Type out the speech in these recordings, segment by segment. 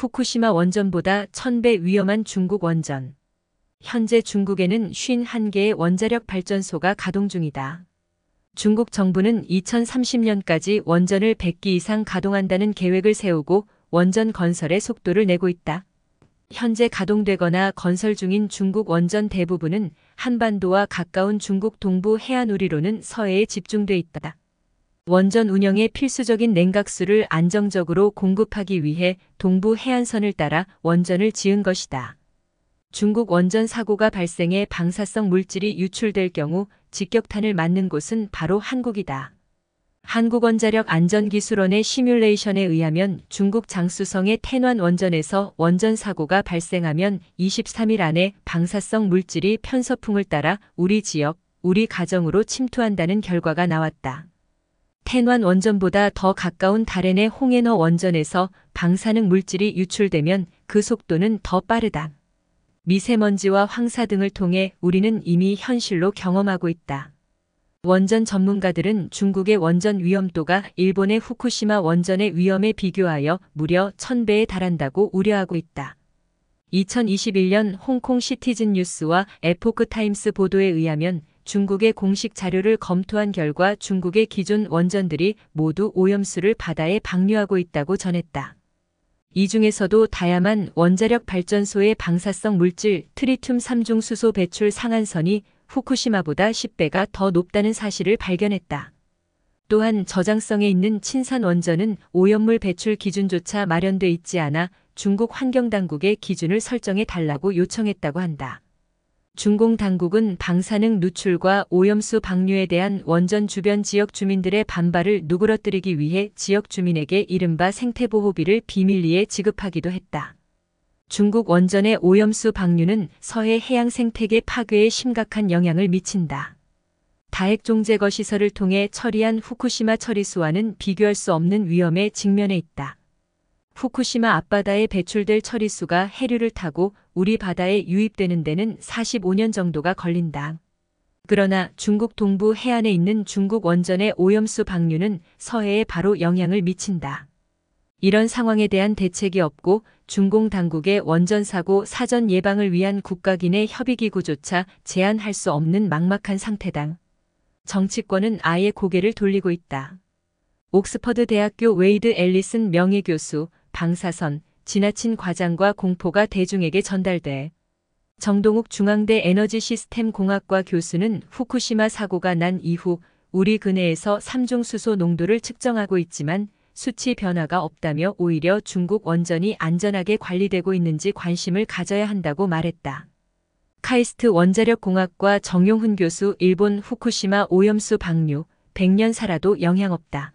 후쿠시마 원전보다 1000배 위험한 중국 원전. 현재 중국에는 51개의 원자력 발전소가 가동 중이다. 중국 정부는 2030년까지 원전을 100기 이상 가동한다는 계획을 세우고 원전 건설에 속도를 내고 있다. 현재 가동되거나 건설 중인 중국 원전 대부분은 한반도와 가까운 중국 동부 해안 우리로는 서해에 집중돼 있다. 원전 운영에 필수적인 냉각수를 안정적으로 공급하기 위해 동부 해안선을 따라 원전을 지은 것이다. 중국 원전 사고가 발생해 방사성 물질이 유출될 경우 직격탄을 맞는 곳은 바로 한국이다. 한국원자력안전기술원의 시뮬레이션에 의하면 중국 장쑤성의 텐완 원전에서 원전 사고가 발생하면 23일 안에 방사성 물질이 편서풍을 따라 우리 지역, 우리 가정으로 침투한다는 결과가 나왔다. 텐완 원전보다 더 가까운 다롄의 홍해너 원전에서 방사능 물질이 유출되면 그 속도는 더 빠르다. 미세먼지와 황사 등을 통해 우리는 이미 현실로 경험하고 있다. 원전 전문가들은 중국의 원전 위험도가 일본의 후쿠시마 원전의 위험에 비교하여 무려 1000배에 달한다고 우려하고 있다. 2021년 홍콩 시티즌 뉴스와 에포크 타임스 보도에 의하면 중국의 공식 자료를 검토한 결과 중국의 기존 원전들이 모두 오염수를 바다에 방류하고 있다고 전했다. 이 중에서도 다야만 원자력 발전소의 방사성 물질 트리튬 3중 수소 배출 상한선이 후쿠시마보다 10배가 더 높다는 사실을 발견했다. 또한 저장성에 있는 친산 원전은 오염물 배출 기준조차 마련돼 있지 않아 중국 환경당국에 기준을 설정해 달라고 요청했다고 한다. 중공 당국은 방사능 누출과 오염수 방류에 대한 원전 주변 지역 주민들의 반발을 누그러뜨리기 위해 지역 주민에게 이른바 생태보호비를 비밀리에 지급하기도 했다. 중국 원전의 오염수 방류는 서해 해양 생태계 파괴에 심각한 영향을 미친다. 다핵종 제거 시설을 통해 처리한 후쿠시마 처리수와는 비교할 수 없는 위험에 직면해 있다. 후쿠시마 앞바다에 배출될 처리수가 해류를 타고 우리 바다에 유입되는 데는 45년 정도가 걸린다. 그러나 중국 동부 해안에 있는 중국 원전의 오염수 방류는 서해에 바로 영향을 미친다. 이런 상황에 대한 대책이 없고 중공 당국의 원전 사고 사전 예방을 위한 국가기내 협의기구조차 제안할 수 없는 막막한 상태다. 정치권은 아예 고개를 돌리고 있다. 옥스퍼드 대학교 웨이드 앨리슨 명예교수, 방사선, 지나친 과장과 공포가 대중에게 전달돼. 정동욱 중앙대 에너지 시스템 공학과 교수는 후쿠시마 사고가 난 이후 우리 근해에서 삼중수소 농도를 측정하고 있지만 수치 변화가 없다며 오히려 중국 원전이 안전하게 관리되고 있는지 관심을 가져야 한다고 말했다. 카이스트 원자력공학과 정용훈 교수 일본 후쿠시마 오염수 방류 100년 살아도 영향 없다.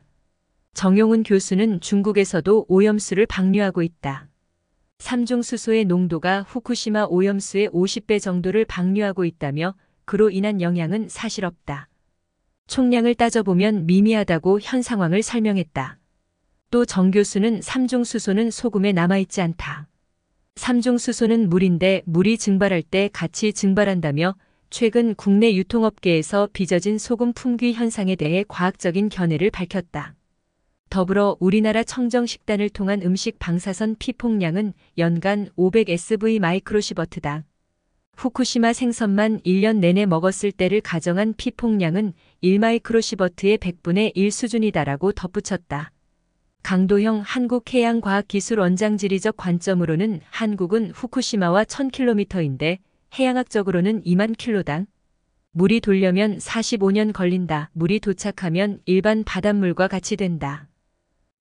정용훈 교수는 중국에서도 오염수를 방류하고 있다. 삼중수소의 농도가 후쿠시마 오염수의 50배 정도를 방류하고 있다며 그로 인한 영향은 사실 없다. 총량을 따져보면 미미하다고 현 상황을 설명했다. 또 정 교수는 삼중수소는 소금에 남아있지 않다. 삼중수소는 물인데 물이 증발할 때 같이 증발한다며 최근 국내 유통업계에서 빚어진 소금 품귀 현상에 대해 과학적인 견해를 밝혔다. 더불어 우리나라 청정식단을 통한 음식 방사선 피폭량은 연간 500 마이크로시버트다. 후쿠시마 생선만 1년 내내 먹었을 때를 가정한 피폭량은 1마이크로시버트의 100분의 1 수준이다라고 덧붙였다. 강도형 한국해양과학기술원장지리적 관점으로는 한국은 후쿠시마와 1000km인데 해양학적으로는 2만 킬로당. 물이 돌려면 45년 걸린다. 물이 도착하면 일반 바닷물과 같이 된다.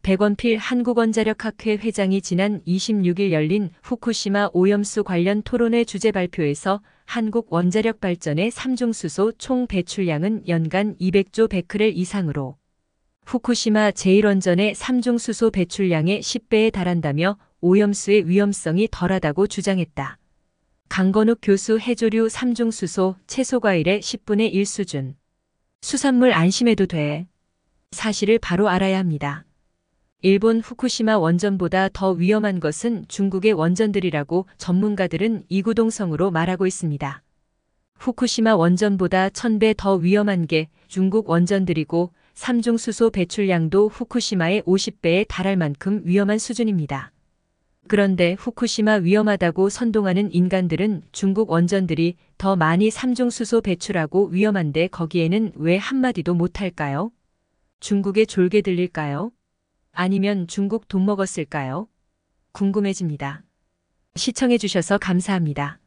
백원필 한국원자력학회 회장이 지난 26일 열린 후쿠시마 오염수 관련 토론회 주제 발표에서 한국 원자력 발전의 삼중수소 총 배출량은 연간 200조 베크렐 이상으로 후쿠시마 제1원전의 삼중수소 배출량의 10배에 달한다며 오염수의 위험성이 덜하다고 주장했다. 강건욱 교수 해조류 삼중수소 채소과일의 10분의 1 수준. 수산물 안심해도 돼. 사실을 바로 알아야 합니다. 일본 후쿠시마 원전보다 더 위험한 것은 중국의 원전들이라고 전문가들은 이구동성으로 말하고 있습니다. 후쿠시마 원전보다 1000배 더 위험한 게 중국 원전들이고 삼중수소 배출량도 후쿠시마의 50배에 달할 만큼 위험한 수준입니다. 그런데 후쿠시마 위험하다고 선동하는 인간들은 중국 원전들이 더 많이 삼중수소 배출하고 위험한데 거기에는 왜 한마디도 못할까요? 중국의 졸개 들릴까요? 아니면 중국 돈 먹었을까요? 궁금해집니다. 시청해주셔서 감사합니다.